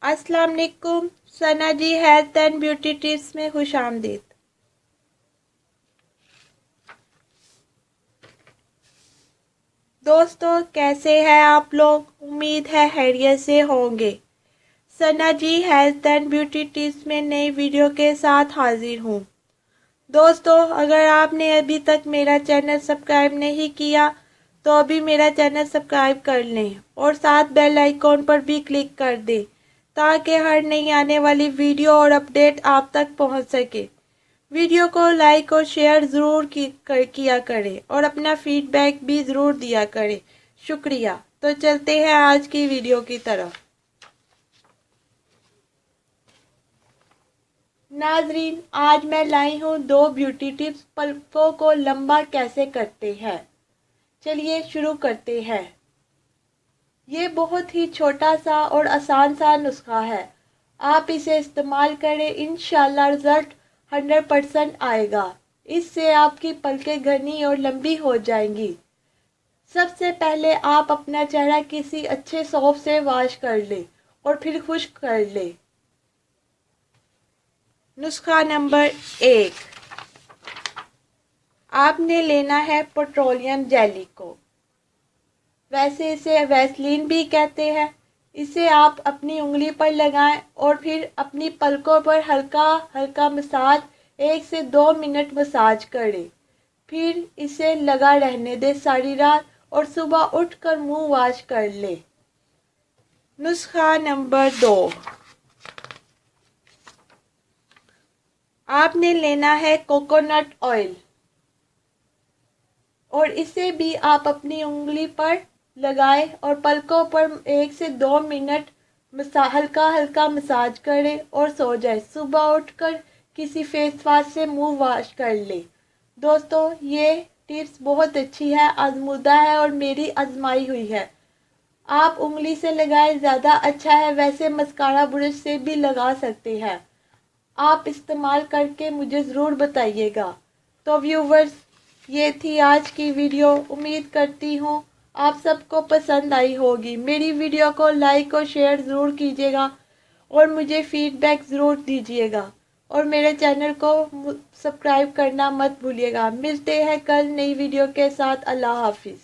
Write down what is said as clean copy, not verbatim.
अस्सलाम वालेकुम। सना जी health and beauty tips में खुश आमदीद। दोस्तों, कैसे हैं आप लोग? उम्मीद है खैरियत से होंगे। सना जी हेल्थ एंड ब्यूटी टिप्स में नई वीडियो के साथ हाजिर हूँ। दोस्तों, अगर आपने अभी तक मेरा चैनल सब्सक्राइब नहीं किया तो अभी मेरा चैनल सब्सक्राइब कर लें और साथ बेल आइकॉन पर भी क्लिक कर दें ताकि हर नई आने वाली वीडियो और अपडेट आप तक पहुंच सके। वीडियो को लाइक और शेयर ज़रूर किया करें और अपना फीडबैक भी ज़रूर दिया करें। शुक्रिया। तो चलते हैं आज की वीडियो की तरफ। नाजरीन, आज मैं लाई हूँ 2 ब्यूटी टिप्स पलकों को लंबा कैसे करते हैं। चलिए शुरू करते हैं। ये बहुत ही छोटा सा और आसान सा नुस्खा है। आप इसे इस्तेमाल करें, इंशाल्लाह रिजल्ट 100% आएगा। इससे आपकी पलकें घनी और लंबी हो जाएंगी। सबसे पहले आप अपना चेहरा किसी अच्छे सोप से वॉश कर ले और फिर खुश्क कर ले। नुस्खा नंबर 1, आपने लेना है पेट्रोलियम जेली को। वैसे इसे वैसलीन भी कहते हैं। इसे आप अपनी उंगली पर लगाएं और फिर अपनी पलकों पर हल्का हल्का मसाज 1 से 2 मिनट मसाज करें। फिर इसे लगा रहने दें सारी रात और सुबह उठकर मुंह वॉश कर ले। नुस्खा नंबर 2, आपने लेना है कोकोनट ऑयल और इसे भी आप अपनी उंगली पर लगाएं और पलकों पर 1 से 2 मिनट हल्का हल्का मसाज करें और सो जाए। सुबह उठकर किसी फेस वॉश से मुंह वॉश कर ले। दोस्तों, ये टिप्स बहुत अच्छी है, आजमूदा है और मेरी आजमाई हुई है। आप उंगली से लगाएं, ज़्यादा अच्छा है। वैसे मस्कारा ब्रश से भी लगा सकते हैं। आप इस्तेमाल करके मुझे ज़रूर बताइएगा। तो व्यूवर्स, ये थी आज की वीडियो। उम्मीद करती हूँ आप सबको पसंद आई होगी। मेरी वीडियो को लाइक और शेयर ज़रूर कीजिएगा और मुझे फीडबैक ज़रूर दीजिएगा और मेरे चैनल को सब्सक्राइब करना मत भूलिएगा। मिलते हैं कल नई वीडियो के साथ। अल्लाह हाफिज़।